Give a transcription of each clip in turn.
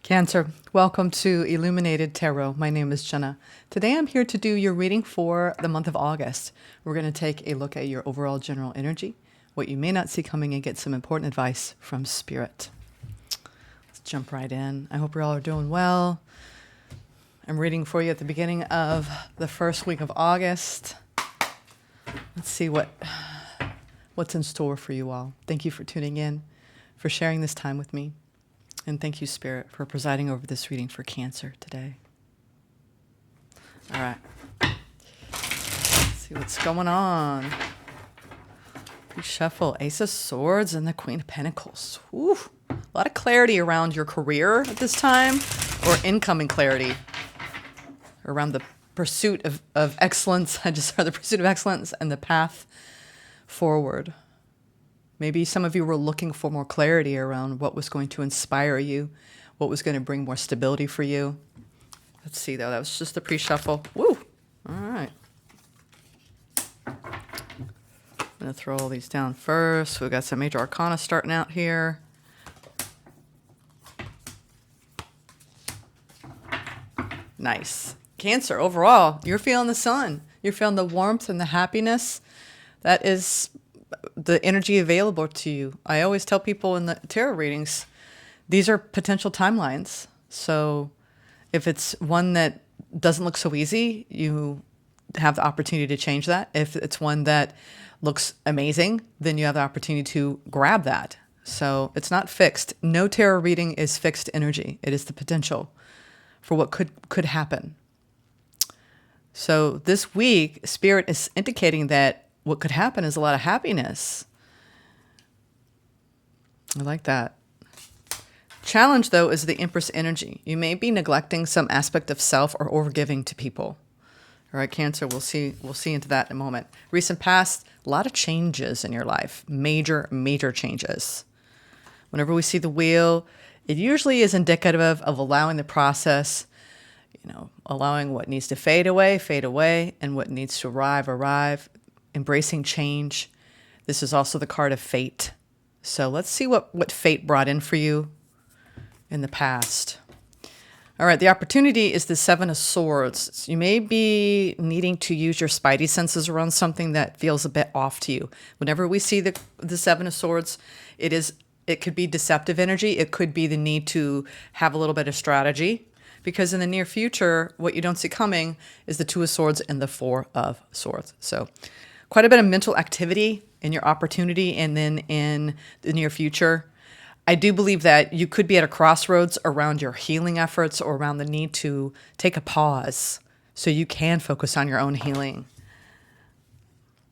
Cancer, welcome to Illuminated Tarot. My name is Jenna. Today I'm here to do your reading for the month of August. We're going to take a look at your overall general energy, what you may not see coming, and get some important advice from Spirit. Let's jump right in. I hope you all are doing well. I'm reading for you at the beginning of the first week of August. Let's see what's in store for you all. Thank you for tuning in, for sharing this time with me. And thank you, Spirit, for presiding over this reading for Cancer today. All right. Let's see what's going on. Reshuffle, Ace of Swords and the Queen of Pentacles. Ooh, a lot of clarity around your career at this time, or incoming clarity around the pursuit of excellence. I just heard the pursuit of excellence and the path forward. Maybe some of you were looking for more clarity around what was going to inspire you, what was going to bring more stability for you. Let's see, though. That was just a pre-shuffle. Woo! All right. I'm going to throw all these down first. We've got some major arcana starting out here. Nice. Cancer, overall, you're feeling the sun. You're feeling the warmth and the happiness. That is the energy available to you. I always tell people in the tarot readings, these are potential timelines. So if it's one that doesn't look so easy, you have the opportunity to change that. If it's one that looks amazing, then you have the opportunity to grab that. So it's not fixed. No tarot reading is fixed energy. It is the potential for what could happen. So this week, Spirit is indicating that what could happen is a lot of happiness. I like that. Challenge, though, is the Empress energy. You may be neglecting some aspect of self or overgiving to people. All right, Cancer, we'll see into that in a moment. Recent past, a lot of changes in your life. Major, major changes. Whenever we see the wheel, it usually is indicative of allowing the process, allowing what needs to fade away, and what needs to arrive. Embracing change. This is also the card of fate. So let's see what fate brought in for you in the past. All right, the opportunity is the Seven of Swords. So you may be needing to use your spidey senses around something that feels a bit off to you. Whenever we see the Seven of Swords, it could be deceptive energy. It could be the need to have a little bit of strategy. Because in the near future, what you don't see coming is the Two of Swords and the Four of Swords. So quite a bit of mental activity in your opportunity, and then in the near future. I do believe that you could be at a crossroads around your healing efforts or around the need to take a pause so you can focus on your own healing.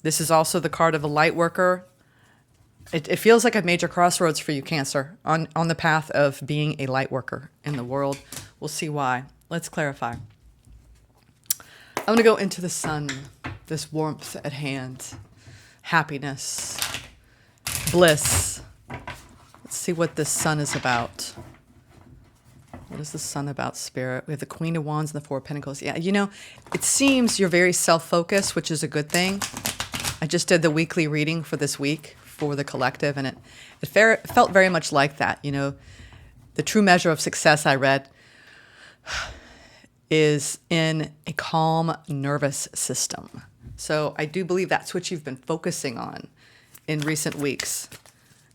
This is also the card of a light worker. It feels like a major crossroads for you, Cancer, on the path of being a light worker in the world. We'll see why. Let's clarify. I'm going to go into the sun, this warmth at hand, happiness, bliss. Let's see what this sun is about. What is the sun about, Spirit? We have the Queen of Wands and the Four of Pentacles. Yeah, it seems you're very self-focused, which is a good thing. I just did the weekly reading for this week for the collective, and it felt very much like that. The true measure of success, I read, is in a calm nervous system. So I do believe that's what you've been focusing on in recent weeks.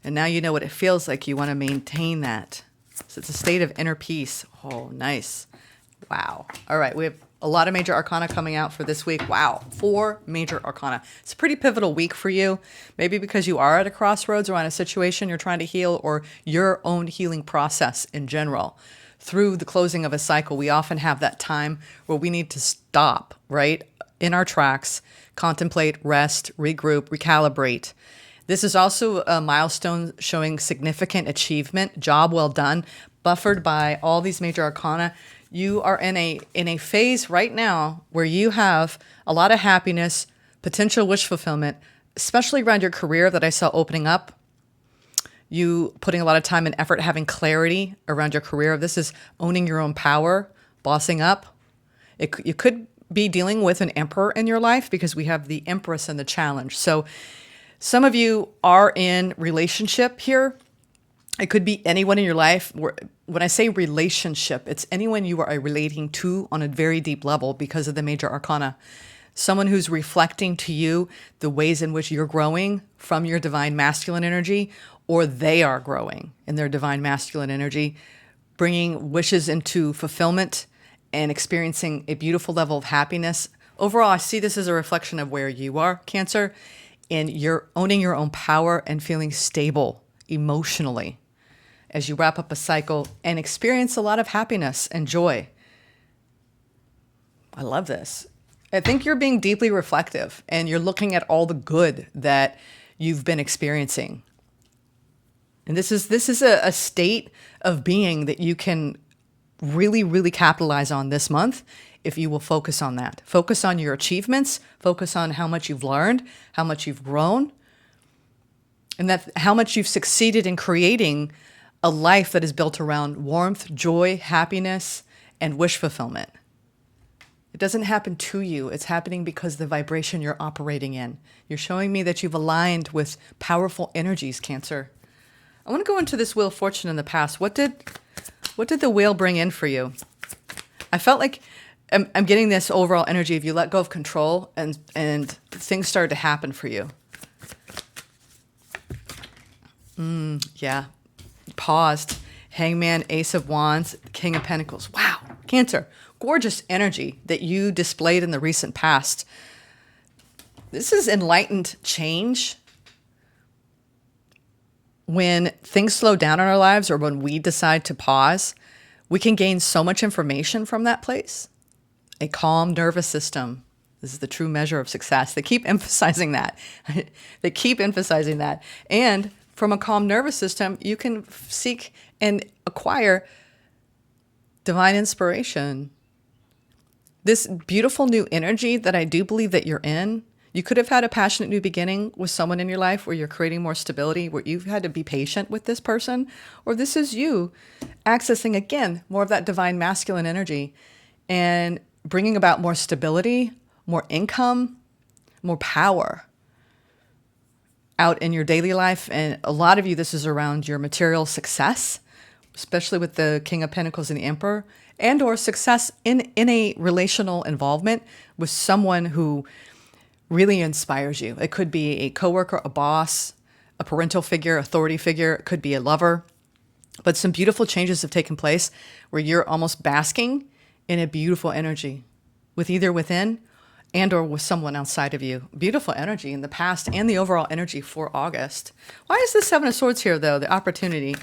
And now you know what it feels like. You want to maintain that. So it's a state of inner peace. Oh, nice. Wow. All right. We have a lot of major arcana coming out for this week. Wow. 4 major arcana. It's a pretty pivotal week for you. Maybe because you are at a crossroads or in a situation you're trying to heal, or your own healing process in general. Through the closing of a cycle, we often have that time where we need to stop, right, in our tracks, contemplate, rest, regroup, recalibrate. This is also a milestone showing significant achievement, job well done, buffered by all these major arcana. You are in a phase right now where you have a lot of happiness, potential wish fulfillment, especially around your career that I saw opening up. You putting a lot of time and effort, having clarity around your career. This is owning your own power, bossing up. You could be dealing with an emperor in your life because we have the Empress and the challenge. So some of you are in relationship here It could be anyone in your life. When I say relationship, it's anyone you are relating to on a very deep level because of the major arcana. Someone who's reflecting to you the ways in which you're growing from your divine masculine energy, or they are growing in their divine masculine energy, bringing wishes into fulfillment and experiencing a beautiful level of happiness. Overall, I see this as a reflection of where you are, Cancer, and you're owning your own power and feeling stable emotionally as you wrap up a cycle and experience a lot of happiness and joy. I love this. I think you're being deeply reflective and you're looking at all the good that you've been experiencing. And this is a state of being that you can really, really capitalize on this month if you will focus on that. Focus on your achievements, focus on how much you've learned, how much you've grown, and that how much you've succeeded in creating a life that is built around warmth, joy, happiness, and wish fulfillment. It doesn't happen to you. It's happening because of the vibration you're operating in. You're showing me that you've aligned with powerful energies, Cancer. I want to go into this Wheel of Fortune in the past. What did the wheel bring in for you? I felt like I'm getting this overall energy of you let go of control and things started to happen for you. Yeah. Paused. Hangman, Ace of Wands, King of Pentacles. Wow. Cancer. Gorgeous energy that you displayed in the recent past. This is enlightened change. When things slow down in our lives or when we decide to pause, we can gain so much information from that place. A calm nervous system. This is the true measure of success. They keep emphasizing that. They keep emphasizing that. And from a calm nervous system, you can seek and acquire divine inspiration. This beautiful new energy that I do believe that you're in, you could have had a passionate new beginning with someone in your life where you're creating more stability, where you've had to be patient with this person, or this is you accessing, again, more of that divine masculine energy and bringing about more stability, more income, more power out in your daily life. And a lot of you, this is around your material success, especially with the King of Pentacles and the Emperor, and or success in a relational involvement with someone who really inspires you. It could be a coworker, a boss, a parental figure, authority figure. It could be a lover. But some beautiful changes have taken place where you're almost basking in a beautiful energy with either within and or with someone outside of you. Beautiful energy in the past and the overall energy for August. Why is the Seven of Swords here, though? The opportunity.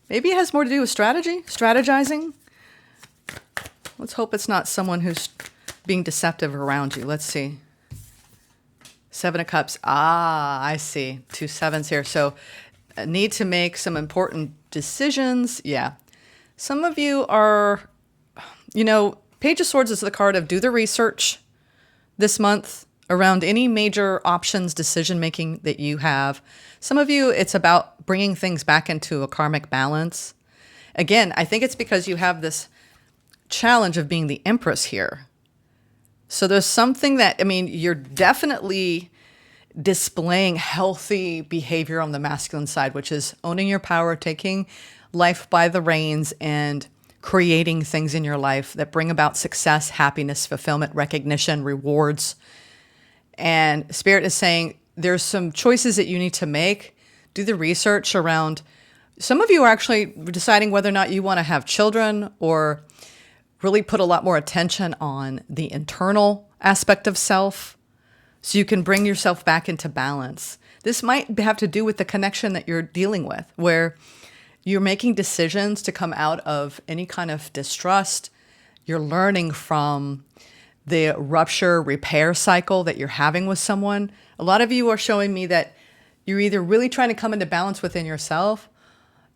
Maybe it has more to do with strategy, strategizing. Let's hope it's not someone who's being deceptive around you. Let's see. Seven of Cups. Ah, I see. 2 sevens here. So need to make some important decisions. Yeah. Some of you are, Page of Swords is the card of do the research this month around any major options, decision-making that you have. Some of you, it's about bringing things back into a karmic balance. Again, I think it's because you have this challenge of being the Empress here. So there's something that, you're definitely displaying healthy behavior on the masculine side, which is owning your power, taking life by the reins, and creating things in your life that bring about success, happiness, fulfillment, recognition, rewards. And Spirit is saying there's some choices that you need to make. Do the research around. Some of you are actually deciding whether or not you want to have children or really put a lot more attention on the internal aspect of self so you can bring yourself back into balance. This might have to do with the connection that you're dealing with, where you're making decisions to come out of any kind of distrust. You're learning from the rupture repair cycle that you're having with someone. A lot of you are showing me that you're either really trying to come into balance within yourself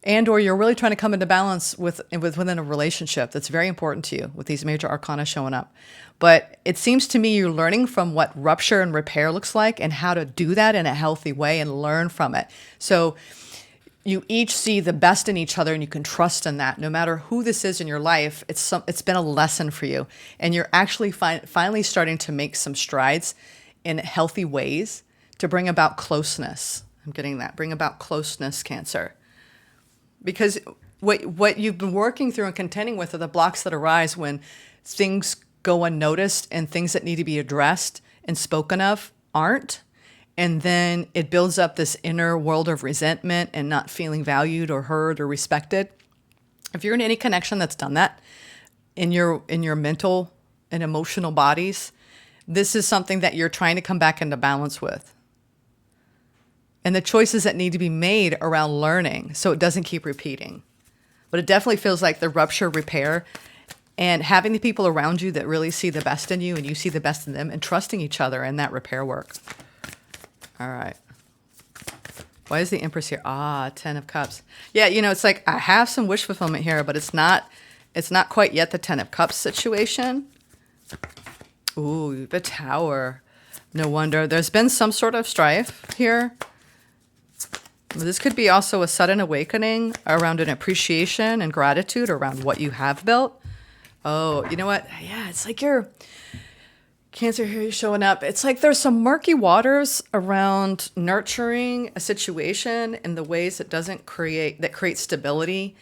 and or you're really trying to come into balance within a relationship that's very important to you with these major arcana showing up. But it seems to me you're learning from what rupture and repair looks like and how to do that in a healthy way and learn from it. So you each see the best in each other and you can trust in that. No matter who this is in your life, it's been a lesson for you. And you're actually finally starting to make some strides in healthy ways to bring about closeness. I'm getting that. Bring about closeness, Cancer. Because what you've been working through and contending with are the blocks that arise when things go unnoticed and things that need to be addressed and spoken of aren't. And then it builds up this inner world of resentment and not feeling valued or heard or respected. If you're in any connection that's done that in your mental and emotional bodies, this is something that you're trying to come back into balance with. And the choices that need to be made around learning so it doesn't keep repeating. But it definitely feels like the rupture repair and having the people around you that really see the best in you and you see the best in them and trusting each other in that repair work. All right. Why is the Empress here? 10 of Cups. Yeah, it's like I have some wish fulfillment here, but it's not quite yet the 10 of Cups situation. Ooh, the Tower. No wonder. There's been some sort of strife here. This could be also a sudden awakening around an appreciation and gratitude around what you have built. Oh, you know what? Yeah, it's like you're Cancer here, you're showing up. It's like there's some murky waters around nurturing a situation in the ways that create stability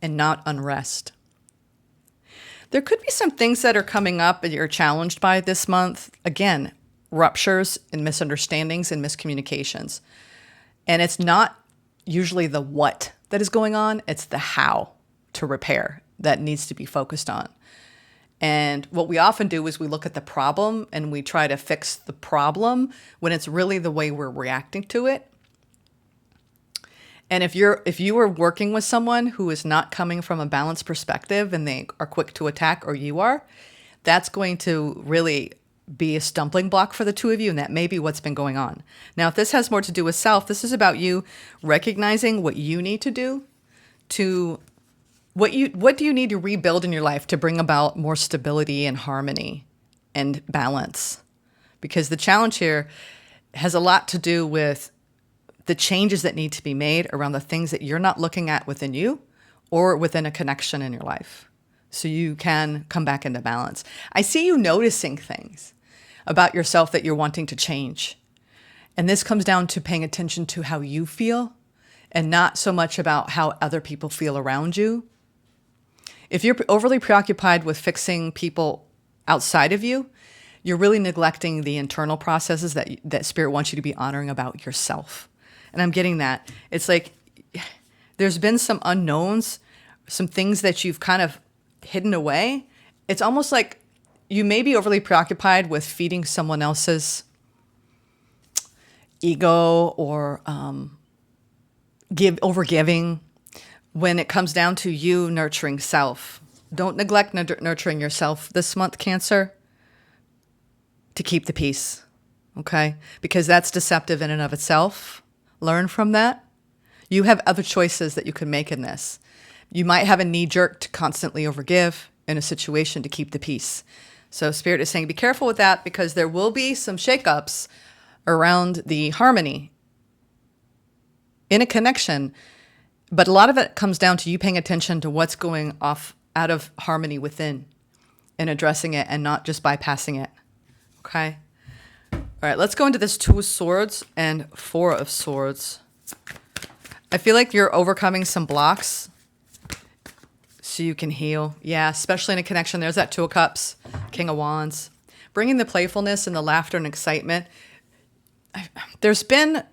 and not unrest. There could be some things that are coming up and you're challenged by this month. Again, ruptures and misunderstandings and miscommunications. And it's not usually the what that is going on, it's the how to repair that needs to be focused on. And what we often do is we look at the problem and we try to fix the problem when it's really the way we're reacting to it. And if you are working with someone who is not coming from a balanced perspective and they are quick to attack, or you are, that's going to really be a stumbling block for the two of you, and that may be what's been going on. Now, if this has more to do with self, this is about you recognizing what you need to do to what do you need to rebuild in your life to bring about more stability and harmony and balance? Because the challenge here has a lot to do with the changes that need to be made around the things that you're not looking at within you or within a connection in your life, so you can come back into balance. I see you noticing things about yourself that you're wanting to change. And this comes down to paying attention to how you feel and not so much about how other people feel around you. If you're overly preoccupied with fixing people outside of you, you're really neglecting the internal processes that Spirit wants you to be honoring about yourself. And I'm getting that. It's like there's been some unknowns, some things that you've kind of hidden away. It's almost like you may be overly preoccupied with feeding someone else's ego or overgiving when it comes down to you nurturing self. Don't neglect nurturing yourself this month, Cancer, to keep the peace, okay? Because that's deceptive in and of itself. Learn from that. You have other choices that you can make in this. You might have a knee-jerk to constantly overgive in a situation to keep the peace. So Spirit is saying be careful with that, because there will be some shakeups around the harmony in a connection. But a lot of it comes down to you paying attention to what's going off out of harmony within and addressing it and not just bypassing it. Okay? All right, let's go into this 2 of Swords and 4 of Swords. I feel like you're overcoming some blocks so you can heal. Yeah, especially in a connection. There's that 2 of Cups, King of Wands. Bringing the playfulness and the laughter and excitement. There's been...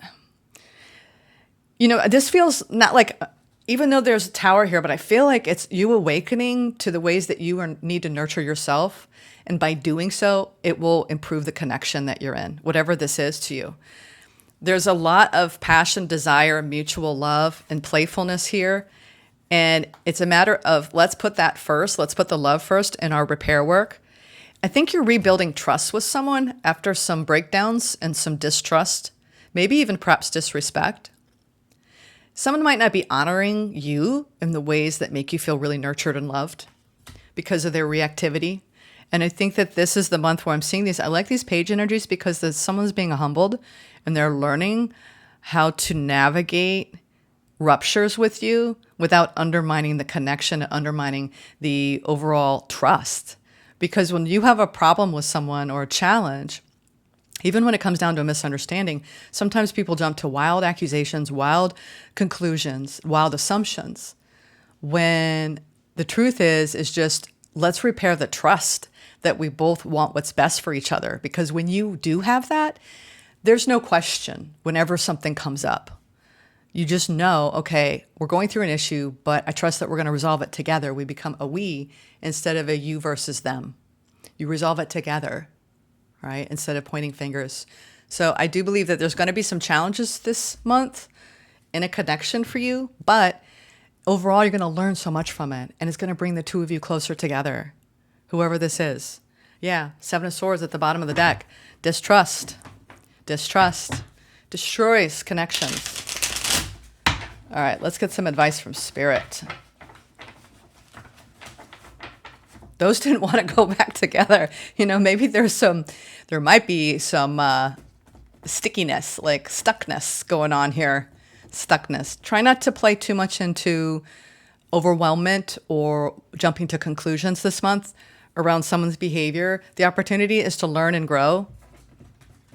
this feels not like, even though there's a Tower here, but I feel like it's you awakening to the ways that you need to nurture yourself. And by doing so, it will improve the connection that you're in, whatever this is to you. There's a lot of passion, desire, mutual love, and playfulness here. And it's a matter of, let's put that first. Let's put the love first in our repair work. I think you're rebuilding trust with someone after some breakdowns and some distrust, maybe even perhaps disrespect. Someone might not be honoring you in the ways that make you feel really nurtured and loved because of their reactivity. And I think that this is the month where I'm seeing these. I like these page energies because someone's being humbled and they're learning how to navigate ruptures with you without undermining the connection, undermining the overall trust. Because when you have a problem with someone or a challenge, Even when it comes down to a misunderstanding, sometimes people jump to wild accusations, wild conclusions, wild assumptions, when the truth is just let's repair the trust that we both want what's best for each other. Because when you do have that, there's no question whenever something comes up. You just know, okay, we're going through an issue, but I trust that we're going to resolve it together. We become a we instead of a you versus them. You resolve it together, right? Instead of pointing fingers. So I do believe that there's going to be some challenges this month in a connection for you, but overall, you're going to learn so much from it, and it's going to bring the two of you closer together, whoever this is. Yeah, Seven of Swords at the bottom of the deck. Distrust. Distrust destroys connections. All right, let's get some advice from Spirit. Those didn't want to go back together. You know, maybe there might be some stickiness, like stuckness going on here. Stuckness. Try not to play too much into overwhelmment or jumping to conclusions this month around someone's behavior. The opportunity is to learn and grow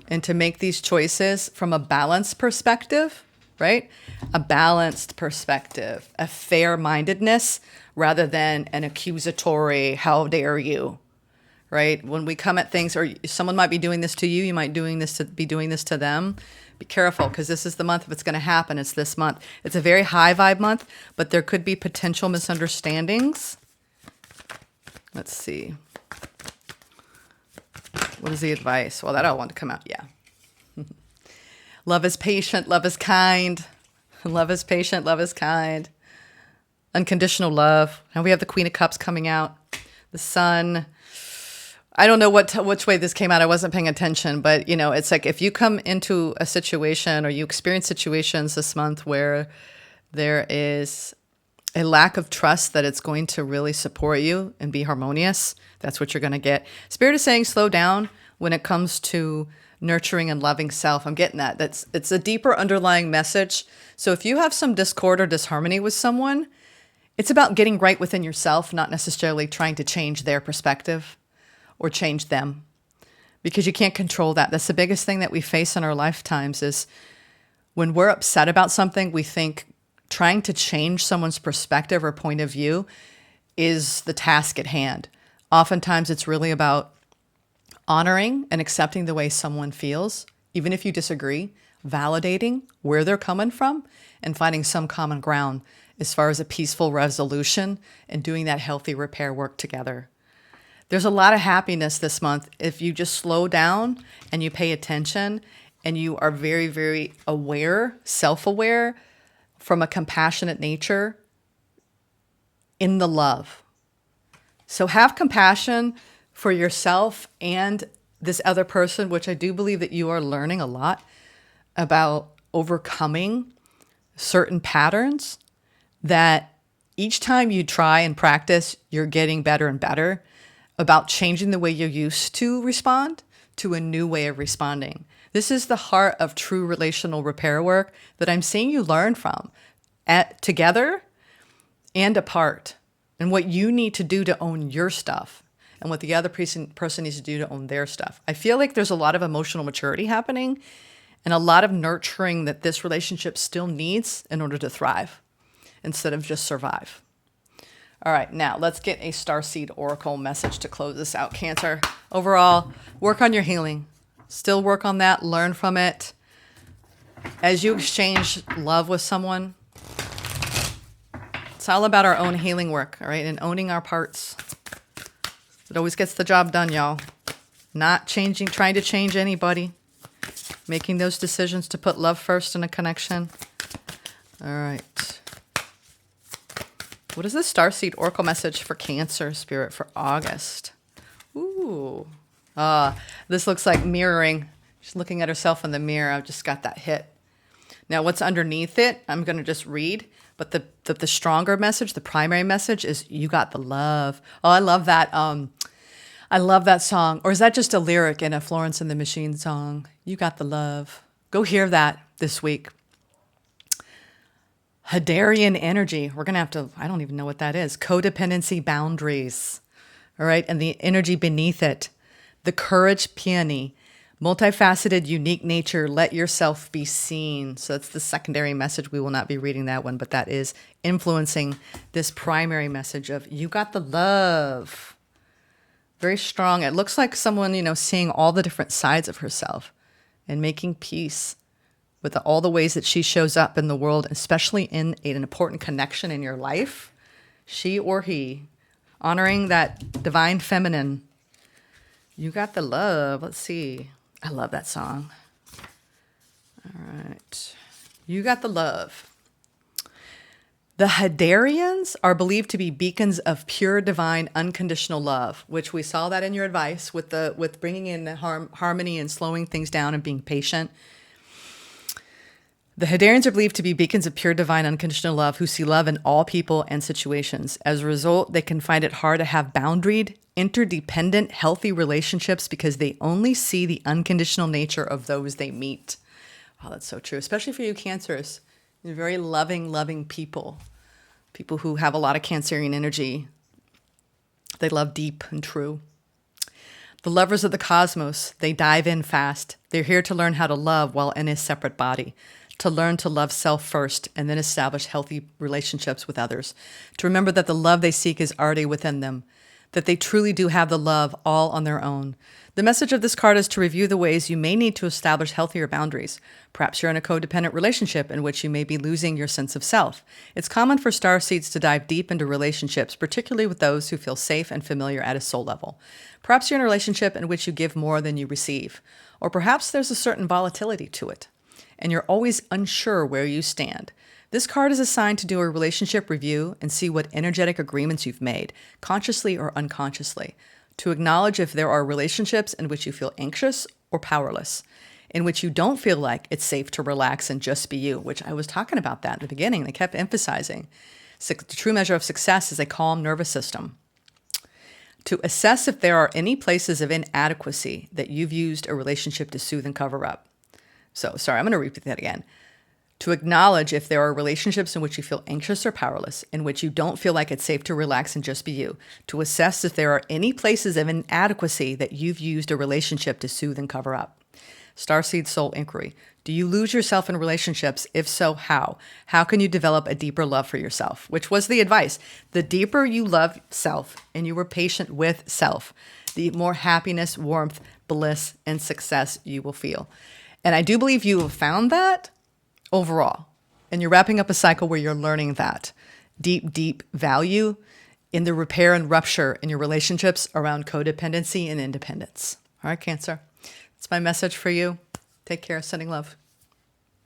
and to make these choices from a balanced perspective, right? A balanced perspective, a fair-mindedness rather than an accusatory, how dare you, right? When we come at things, or someone might be doing this to you, you might be doing this to them. Be careful, because this is the month if it's going to happen. It's this month. It's a very high vibe month, but there could be potential misunderstandings. Let's see. What is the advice? Well, that all want to come out. Yeah. Love is patient. Love is kind. Love is patient. Love is kind. Unconditional love. And we have the Queen of Cups coming out. The Sun. I don't know which way this came out. I wasn't paying attention, but you know, it's like if you come into a situation or you experience situations this month where there is a lack of trust that it's going to really support you and be harmonious, that's what you're going to get. Spirit is saying slow down when it comes to nurturing and loving self. I'm getting that. It's a deeper underlying message. So if you have some discord or disharmony with someone, it's about getting right within yourself, not necessarily trying to change their perspective or change them, because you can't control that. That's the biggest thing that we face in our lifetimes is when we're upset about something, we think trying to change someone's perspective or point of view is the task at hand. Oftentimes it's really about honoring and accepting the way someone feels, even if you disagree, validating where they're coming from and finding some common ground as far as a peaceful resolution and doing that healthy repair work together. There's a lot of happiness this month if you just slow down and you pay attention and you are very, very aware, self-aware from a compassionate nature in the love. So have compassion for yourself and this other person, which I do believe that you are learning a lot about overcoming certain patterns that each time you try and practice, you're getting better and better about changing the way you used to respond to a new way of responding. This is the heart of true relational repair work that I'm seeing you learn from together and apart, and what you need to do to own your stuff and what the other person needs to do to own their stuff. I feel like there's a lot of emotional maturity happening and a lot of nurturing that this relationship still needs in order to thrive instead of just survive. All right, now let's get a Starseed Oracle message to close this out, Cancer. Overall, work on your healing. Still work on that, learn from it. As you exchange love with someone, it's all about our own healing work, all right, and owning our parts. It always gets the job done, y'all. Not trying to change anybody. Making those decisions to put love first in a connection. All right. What is the Starseed Oracle message for Cancer Spirit for August? Ooh. This looks like mirroring. She's looking at herself in the mirror. I've just got that hit. Now, what's underneath it, I'm going to just read. But the stronger message, the primary message is you got the love. Oh, I love that. I love that song. Or is that just a lyric in a Florence and the Machine song? You got the love. Go hear that this week. Hadarian energy. We're going to have to, I don't even know what that is. Codependency boundaries. All right. And the energy beneath it. The courage peony. Multifaceted, unique nature, let yourself be seen. So that's the secondary message. We will not be reading that one, but that is influencing this primary message of you got the love. Very strong. It looks like someone, seeing all the different sides of herself and making peace with all the ways that she shows up in the world, especially in an important connection in your life, she or he, honoring that divine feminine. You got the love. Let's see. I love that song. All right. You got the love. The Hadarians are believed to be beacons of pure, divine, unconditional love, which we saw that in your advice with bringing in harmony and slowing things down and being patient. The Hadarians are believed to be beacons of pure, divine, unconditional love who see love in all people and situations. As a result, they can find it hard to have boundaried, interdependent, healthy relationships because they only see the unconditional nature of those they meet. Oh, that's so true, especially for you Cancers. You're very loving people. People who have a lot of Cancerian energy. They love deep and true. The lovers of the cosmos, they dive in fast. They're here to learn how to love while in a separate body, to learn to love self first and then establish healthy relationships with others, to remember that the love they seek is already within them, that they truly do have the love all on their own. The message of this card is to review the ways you may need to establish healthier boundaries. Perhaps you're in a codependent relationship in which you may be losing your sense of self. It's common for starseeds to dive deep into relationships, particularly with those who feel safe and familiar at a soul level. Perhaps you're in a relationship in which you give more than you receive. Or perhaps there's a certain volatility to it, and you're always unsure where you stand. This card is assigned to do a relationship review and see what energetic agreements you've made, consciously or unconsciously, to acknowledge if there are relationships in which you feel anxious or powerless, in which you don't feel like it's safe to relax and just be you, which I was talking about that in the beginning. They kept emphasizing the true measure of success is a calm nervous system. To assess if there are any places of inadequacy that you've used a relationship to soothe and cover up. So, sorry, I'm going to repeat that again. To acknowledge if there are relationships in which you feel anxious or powerless, in which you don't feel like it's safe to relax and just be you. To assess if there are any places of inadequacy that you've used a relationship to soothe and cover up. Starseed Soul Inquiry. Do you lose yourself in relationships? If so, how? How can you develop a deeper love for yourself? Which was the advice. The deeper you love self and you were patient with self, the more happiness, warmth, bliss, and success you will feel. And I do believe you have found that overall. And you're wrapping up a cycle where you're learning that deep value in the repair and rupture in your relationships around codependency and independence. All right, Cancer. That's my message for you. Take care. Sending love.